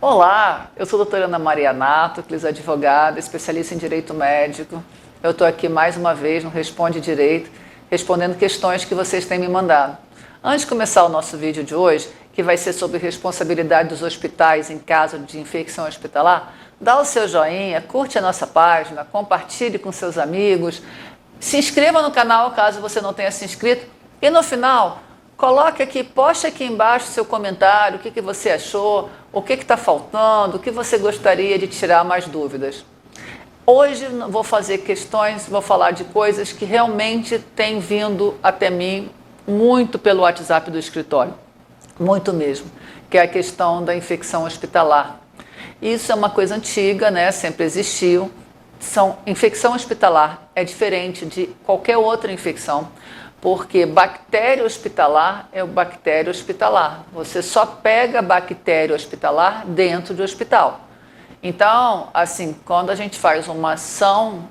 Olá, eu sou a doutora Ana Maria Nátucles, advogada, especialista em direito médico. Eu estou aqui mais uma vez no Responde Direito, respondendo questões que vocês têm me mandado. Antes de começar o nosso vídeo de hoje, que vai ser sobre responsabilidade dos hospitais em caso de infecção hospitalar, dá o seu joinha, curte a nossa página, compartilhe com seus amigos, se inscreva no canal caso você não tenha se inscrito e no final, coloque aqui, poste aqui embaixo seu comentário, o que você achou, o que está faltando, o que você gostaria de tirar mais dúvidas. Hoje vou fazer questões, vou falar de coisas que realmente têm vindo até mim muito pelo WhatsApp do escritório, muito mesmo, que é a questão da infecção hospitalar. Isso é uma coisa antiga, né? Sempre existiu. Infecção hospitalar é diferente de qualquer outra infecção, porque bactéria hospitalar é o bactéria hospitalar. Você só pega bactéria hospitalar dentro do hospital. Então, assim, quando a gente faz uma ação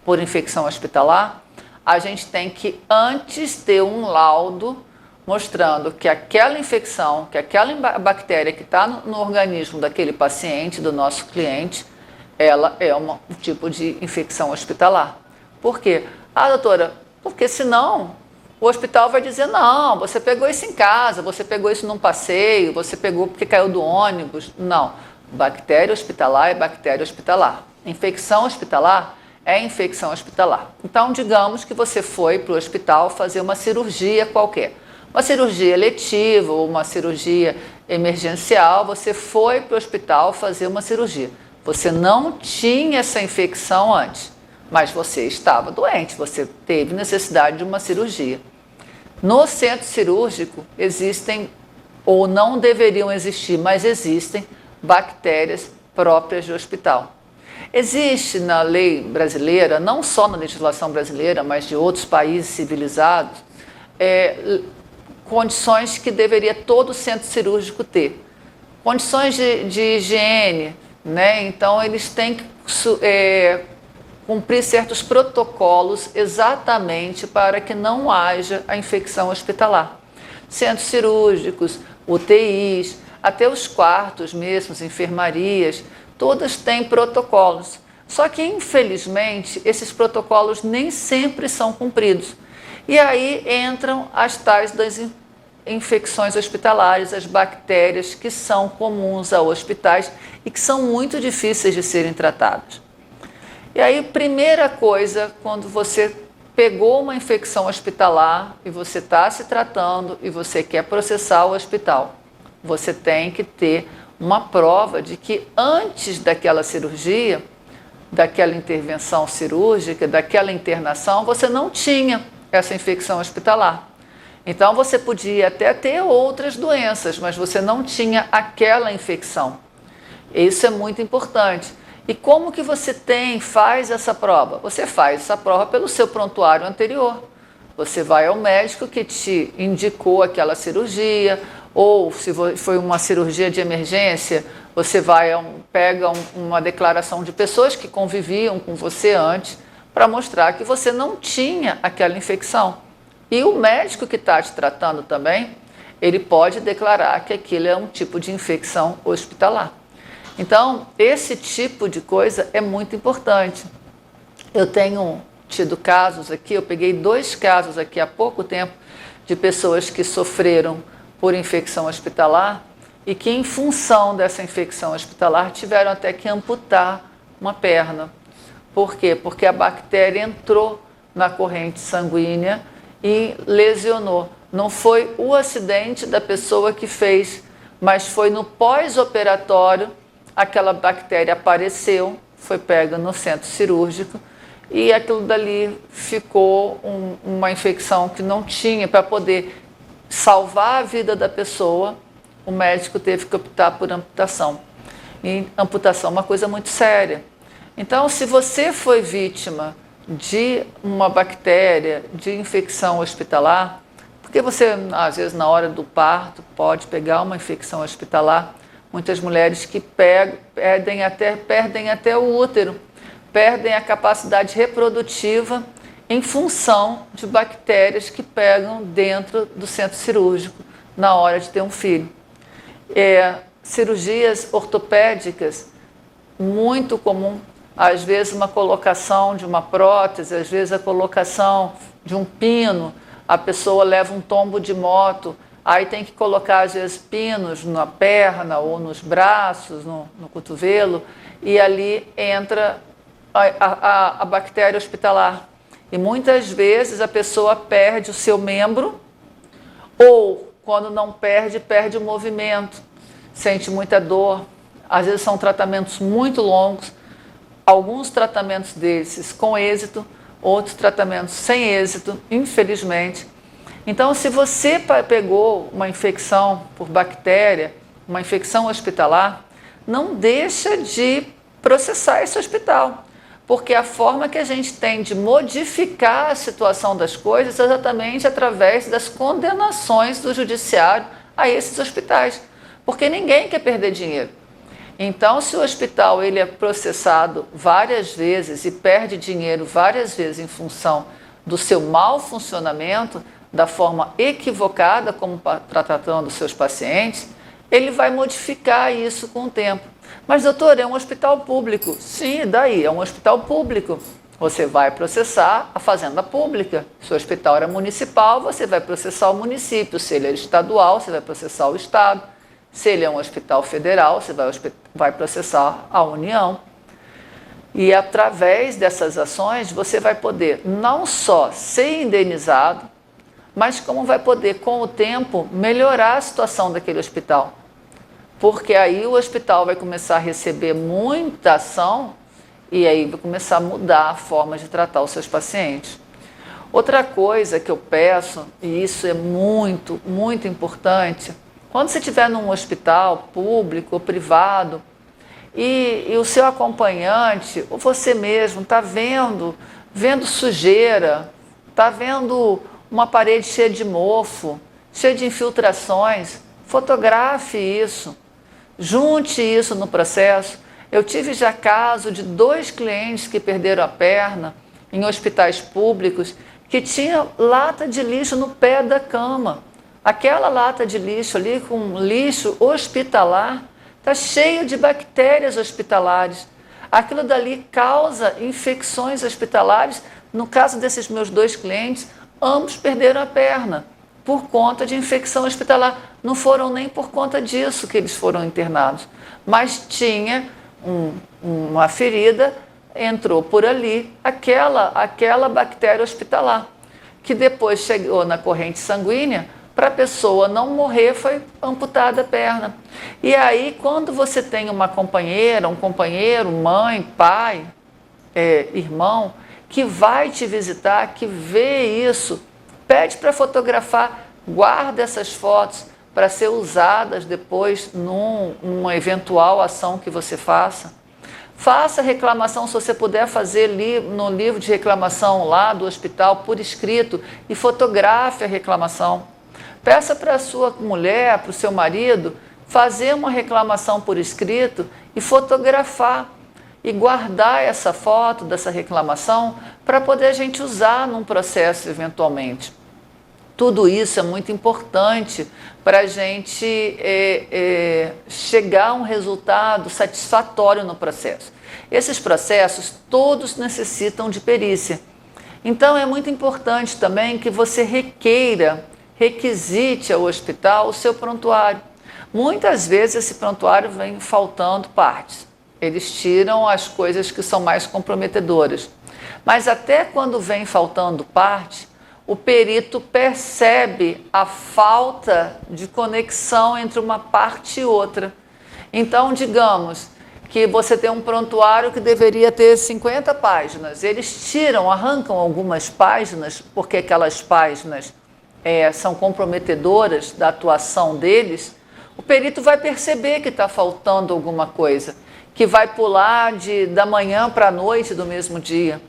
por infecção hospitalar, a gente tem que antes ter um laudo mostrando que aquela infecção, que aquela bactéria que está no organismo daquele paciente, do nosso cliente, ela é um tipo de infecção hospitalar. Por quê? Ah, doutora, porque senão o hospital vai dizer, não, você pegou isso em casa, você pegou isso num passeio, você pegou porque caiu do ônibus. Não, bactéria hospitalar é bactéria hospitalar. Infecção hospitalar é infecção hospitalar. Então, digamos que você foi para o hospital fazer uma cirurgia qualquer. Uma cirurgia eletiva ou uma cirurgia emergencial, você foi para o hospital fazer uma cirurgia. Você não tinha essa infecção antes, mas você estava doente, você teve necessidade de uma cirurgia. No centro cirúrgico existem, ou não deveriam existir, mas existem bactérias próprias de hospital. Existe na lei brasileira, não só na legislação brasileira, mas de outros países civilizados, condições que deveria todo centro cirúrgico ter. Condições de higiene, né? Então eles têm que cumprir certos protocolos exatamente para que não haja a infecção hospitalar. Centros cirúrgicos, UTIs, até os quartos mesmo, as enfermarias, todas têm protocolos. Só que, infelizmente, esses protocolos nem sempre são cumpridos. E aí entram as tais das infecções hospitalares, as bactérias que são comuns a hospitais e que são muito difíceis de serem tratadas. E aí, primeira coisa, quando você pegou uma infecção hospitalar e você está se tratando e você quer processar o hospital, você tem que ter uma prova de que antes daquela cirurgia, daquela intervenção cirúrgica, daquela internação, você não tinha essa infecção hospitalar. Então, você podia até ter outras doenças, mas você não tinha aquela infecção. Isso é muito importante. E como que você faz essa prova? Você faz essa prova pelo seu prontuário anterior. Você vai ao médico que te indicou aquela cirurgia, ou se foi uma cirurgia de emergência, você pega uma declaração de pessoas que conviviam com você antes para mostrar que você não tinha aquela infecção. E o médico que está te tratando também, ele pode declarar que aquilo é um tipo de infecção hospitalar. Então, esse tipo de coisa é muito importante. Eu tenho tido casos aqui, eu peguei 2 casos aqui há pouco tempo de pessoas que sofreram por infecção hospitalar e que, em função dessa infecção hospitalar, tiveram até que amputar uma perna. Por quê? Porque a bactéria entrou na corrente sanguínea e lesionou. Não foi o acidente da pessoa que fez, mas foi no pós-operatório, aquela bactéria apareceu, foi pega no centro cirúrgico e aquilo dali ficou uma infecção que não tinha. Para poder salvar a vida da pessoa, o médico teve que optar por amputação. E amputação é uma coisa muito séria. Então, se você foi vítima de uma bactéria, de infecção hospitalar, porque você, às vezes, na hora do parto, pode pegar uma infecção hospitalar. Muitas mulheres que perdem até o útero, perdem a capacidade reprodutiva em função de bactérias que pegam dentro do centro cirúrgico na hora de ter um filho. Cirurgias ortopédicas, muito comum, às vezes uma colocação de uma prótese, às vezes a colocação de um pino, a pessoa leva um tombo de moto, aí tem que colocar às vezes pinos na perna ou nos braços, no cotovelo, e ali entra a bactéria hospitalar. E muitas vezes a pessoa perde o seu membro, ou quando não perde, perde o movimento, sente muita dor. Às vezes são tratamentos muito longos, alguns tratamentos desses com êxito, outros tratamentos sem êxito, infelizmente. Então, se você pegou uma infecção por bactéria, uma infecção hospitalar, não deixa de processar esse hospital, porque a forma que a gente tem de modificar a situação das coisas é exatamente através das condenações do judiciário a esses hospitais, porque ninguém quer perder dinheiro. Então, se o hospital ele é processado várias vezes e perde dinheiro várias vezes em função do seu mau funcionamento, da forma equivocada como está tratando os seus pacientes, ele vai modificar isso com o tempo. Mas, doutor, é um hospital público. Sim, daí, é um hospital público. Você vai processar a fazenda pública. Se o hospital era municipal, você vai processar o município. Se ele é estadual, você vai processar o estado. Se ele é um hospital federal, você vai processar a União. E através dessas ações, você vai poder não só ser indenizado, mas como vai poder, com o tempo, melhorar a situação daquele hospital. Porque aí o hospital vai começar a receber muita ação e aí vai começar a mudar a forma de tratar os seus pacientes. Outra coisa que eu peço, e isso é muito, muito importante, quando você estiver num hospital público ou privado e o seu acompanhante, ou você mesmo, está vendo sujeira, está vendo uma parede cheia de mofo, cheia de infiltrações, fotografe isso, junte isso no processo. Eu tive já caso de 2 clientes que perderam a perna em hospitais públicos que tinha lata de lixo no pé da cama. Aquela lata de lixo ali com lixo hospitalar está cheio de bactérias hospitalares. Aquilo dali causa infecções hospitalares. No caso desses meus 2 clientes, ambos perderam a perna por conta de infecção hospitalar. Não foram nem por conta disso que eles foram internados, mas tinha uma ferida, entrou por ali aquela bactéria hospitalar, que depois chegou na corrente sanguínea. Para a pessoa não morrer, foi amputada a perna. E aí, quando você tem uma companheira, um companheiro, mãe, pai, irmão, que vai te visitar, que vê isso, pede para fotografar, guarda essas fotos para ser usadas depois numa eventual ação que você faça. Faça reclamação, se você puder fazer no livro de reclamação lá do hospital por escrito e fotografe a reclamação. Peça para a sua mulher, para o seu marido, fazer uma reclamação por escrito e fotografar e guardar essa foto dessa reclamação para poder a gente usar num processo eventualmente. Tudo isso é muito importante para a gente chegar a um resultado satisfatório no processo. Esses processos todos necessitam de perícia. Então é muito importante também que você requisite ao hospital o seu prontuário. Muitas vezes esse prontuário vem faltando partes. Eles tiram as coisas que são mais comprometedoras. Mas até quando vem faltando parte, o perito percebe a falta de conexão entre uma parte e outra. Então, digamos que você tem um prontuário que deveria ter 50 páginas. Eles arrancam algumas páginas, porque aquelas páginas são comprometedoras da atuação deles. O perito vai perceber que está faltando alguma coisa, que vai pular da manhã para a noite do mesmo dia.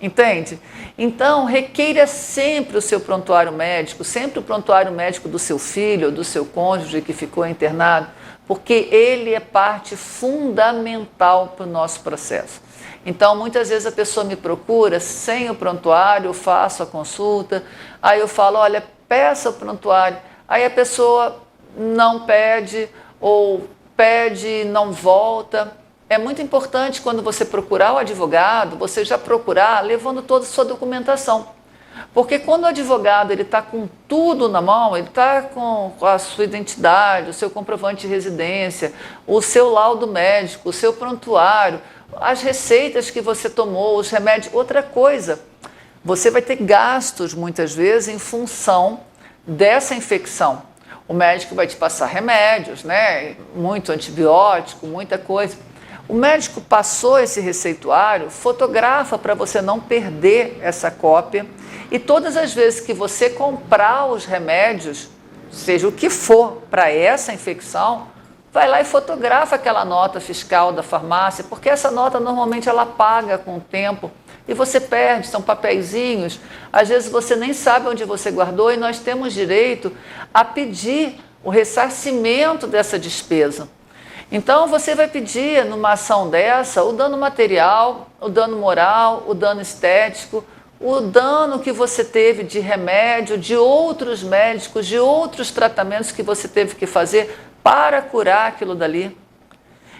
Entende? Então, requeira sempre o seu prontuário médico, sempre o prontuário médico do seu filho ou do seu cônjuge que ficou internado, porque ele é parte fundamental para o nosso processo. Então, muitas vezes a pessoa me procura sem o prontuário, eu faço a consulta, aí eu falo, olha, peça o prontuário. Aí a pessoa não pede ou pede e não volta. É muito importante quando você procurar o advogado, você já procurar levando toda a sua documentação. Porque quando o advogado está com tudo na mão, ele está com a sua identidade, o seu comprovante de residência, o seu laudo médico, o seu prontuário, as receitas que você tomou, os remédios. Outra coisa, você vai ter gastos muitas vezes em função dessa infecção. O médico vai te passar remédios, né? Muito antibiótico, muita coisa. O médico passou esse receituário, fotografa para você não perder essa cópia. E todas as vezes que você comprar os remédios, seja o que for para essa infecção, vai lá e fotografa aquela nota fiscal da farmácia, porque essa nota normalmente ela paga com o tempo e você perde, são papeizinhos. Às vezes você nem sabe onde você guardou e nós temos direito a pedir o ressarcimento dessa despesa. Então você vai pedir numa ação dessa o dano material, o dano moral, o dano estético, o dano que você teve de remédio, de outros médicos, de outros tratamentos que você teve que fazer para curar aquilo dali.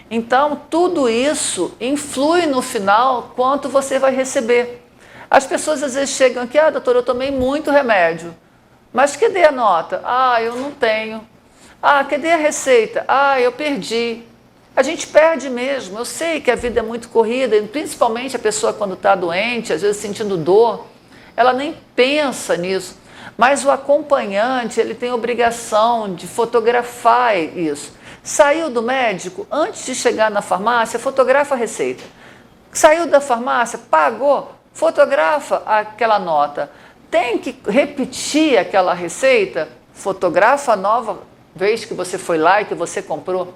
Então, tudo isso influi no final quanto você vai receber. As pessoas às vezes chegam aqui, doutor, eu tomei muito remédio, mas cadê a nota? Eu não tenho. Cadê a receita? Eu perdi. A gente perde mesmo. Eu sei que a vida é muito corrida, e principalmente a pessoa quando está doente, às vezes sentindo dor, ela nem pensa nisso. Mas o acompanhante, ele tem a obrigação de fotografar isso. Saiu do médico, antes de chegar na farmácia, fotografa a receita. Saiu da farmácia, pagou, fotografa aquela nota. Tem que repetir aquela receita, fotografa a nova vez que você foi lá e que você comprou.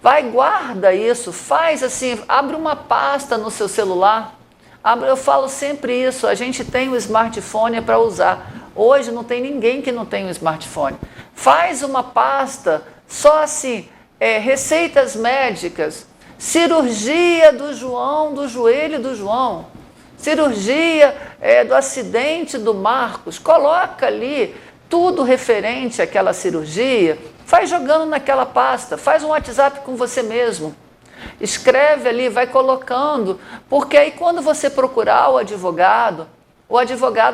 Vai, guarda isso, faz assim, abre uma pasta no seu celular. Eu falo sempre isso, a gente tem o smartphone para usar. Hoje não tem ninguém que não tem um smartphone. Faz uma pasta só assim, receitas médicas, cirurgia do João, do joelho do João, cirurgia do acidente do Marcos, coloca ali tudo referente àquela cirurgia, faz jogando naquela pasta, faz um WhatsApp com você mesmo, escreve ali, vai colocando, porque aí quando você procurar o advogado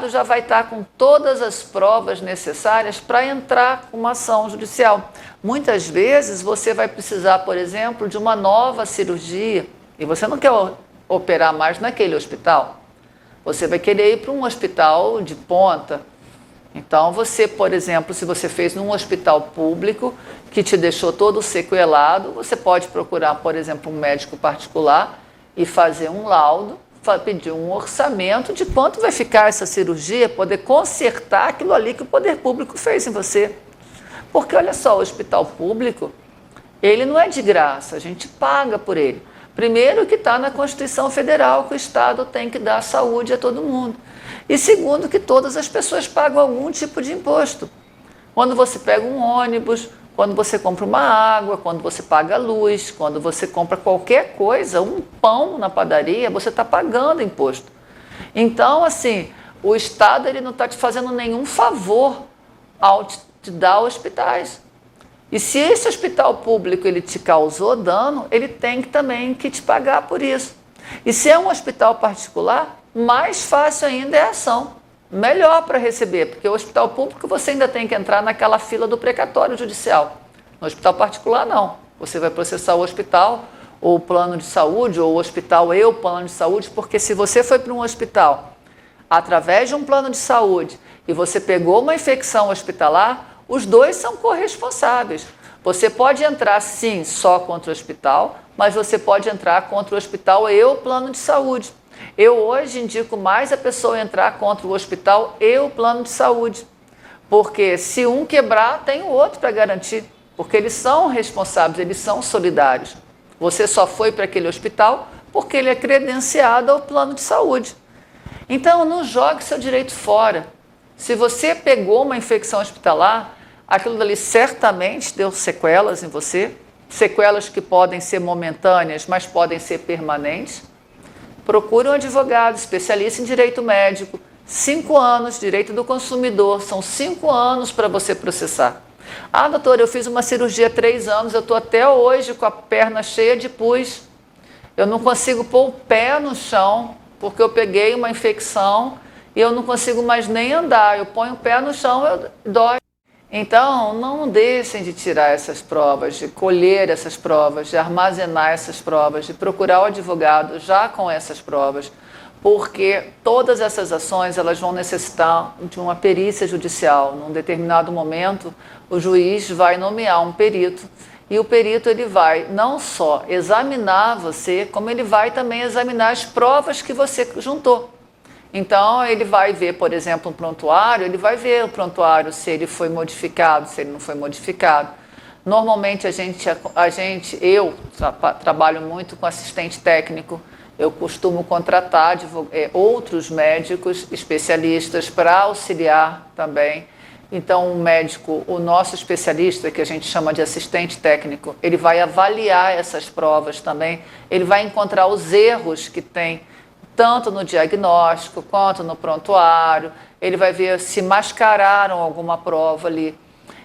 já vai estar com todas as provas necessárias para entrar com uma ação judicial. Muitas vezes você vai precisar, por exemplo, de uma nova cirurgia e você não quer operar mais naquele hospital. Você vai querer ir para um hospital de ponta. Então você, por exemplo, se você fez num hospital público que te deixou todo sequelado, você pode procurar, por exemplo, um médico particular e fazer um laudo, pedir um orçamento de quanto vai ficar essa cirurgia, poder consertar aquilo ali que o poder público fez em você. Porque olha só, o hospital público, ele não é de graça, a gente paga por ele. Primeiro que está na Constituição Federal que o Estado tem que dar saúde a todo mundo. E segundo que todas as pessoas pagam algum tipo de imposto. Quando você pega um ônibus, quando você compra uma água, quando você paga a luz, quando você compra qualquer coisa, um pão na padaria, você está pagando imposto. Então, assim, o Estado ele não está te fazendo nenhum favor ao te dar hospitais. E se esse hospital público ele te causou dano, ele tem também que te pagar por isso. E se é um hospital particular, mais fácil ainda é a ação. Melhor para receber, porque o hospital público você ainda tem que entrar naquela fila do precatório judicial. No hospital particular, não. Você vai processar o hospital, ou o plano de saúde, ou o hospital e o plano de saúde, porque se você foi para um hospital através de um plano de saúde e você pegou uma infecção hospitalar, os dois são corresponsáveis. Você pode entrar, sim, só contra o hospital, mas você pode entrar contra o hospital e o plano de saúde. Eu hoje indico mais a pessoa entrar contra o hospital e o plano de saúde, porque se um quebrar, tem o outro para garantir, porque eles são responsáveis, eles são solidários. Você só foi para aquele hospital porque ele é credenciado ao plano de saúde. Então, não jogue seu direito fora. Se você pegou uma infecção hospitalar, aquilo dali certamente deu sequelas em você, sequelas que podem ser momentâneas, mas podem ser permanentes. procure um advogado especialista em direito médico. 5 anos, direito do consumidor, são 5 anos para você processar. Ah, doutora, eu fiz uma cirurgia há 3 anos, eu estou até hoje com a perna cheia de pus. Eu não consigo pôr o pé no chão, porque eu peguei uma infecção e eu não consigo mais nem andar. Eu ponho o pé no chão, dói. Então, não deixem de tirar essas provas, de colher essas provas, de armazenar essas provas, de procurar o advogado já com essas provas, porque todas essas ações elas vão necessitar de uma perícia judicial. Num determinado momento, o juiz vai nomear um perito e o perito ele vai não só examinar você, como ele vai também examinar as provas que você juntou. Então, ele vai ver, por exemplo, um prontuário, ele vai ver o prontuário se ele foi modificado, se ele não foi modificado. Normalmente, eu trabalho muito com assistente técnico, eu costumo contratar outros médicos especialistas para auxiliar também. Então, o nosso especialista, que a gente chama de assistente técnico, ele vai avaliar essas provas também, ele vai encontrar os erros que tem, tanto no diagnóstico quanto no prontuário, ele vai ver se mascararam alguma prova ali.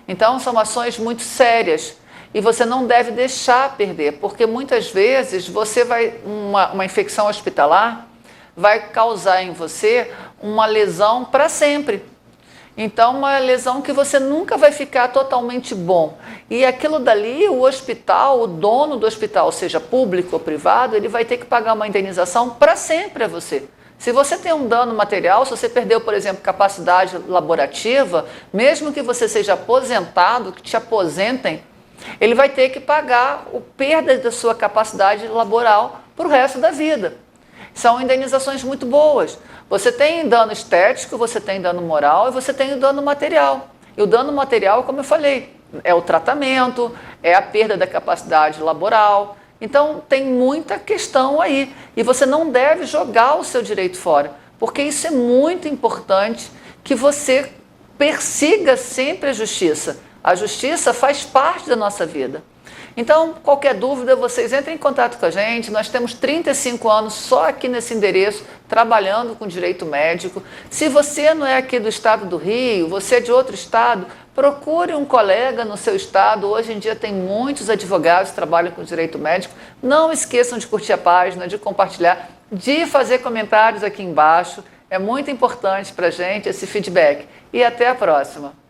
Então, são ações muito sérias e você não deve deixar perder, porque muitas vezes uma infecção hospitalar vai causar em você uma lesão para sempre. Então, uma lesão que você nunca vai ficar totalmente bom. E aquilo dali, o hospital, o dono do hospital, seja público ou privado, ele vai ter que pagar uma indenização para sempre a você. Se você tem um dano material, se você perdeu, por exemplo, capacidade laborativa, mesmo que você seja aposentado, que te aposentem, ele vai ter que pagar a perda da sua capacidade laboral para o resto da vida. São indenizações muito boas. Você tem dano estético, você tem dano moral e você tem o dano material. E o dano material, como eu falei, é o tratamento, é a perda da capacidade laboral. Então, tem muita questão aí. E você não deve jogar o seu direito fora, porque isso é muito importante que você persiga sempre a justiça. A justiça faz parte da nossa vida. Então, qualquer dúvida, vocês entrem em contato com a gente. Nós temos 35 anos só aqui nesse endereço, trabalhando com direito médico. Se você não é aqui do estado do Rio, você é de outro estado, procure um colega no seu estado. Hoje em dia tem muitos advogados que trabalham com direito médico. Não esqueçam de curtir a página, de compartilhar, de fazer comentários aqui embaixo. É muito importante para a gente esse feedback. E até a próxima!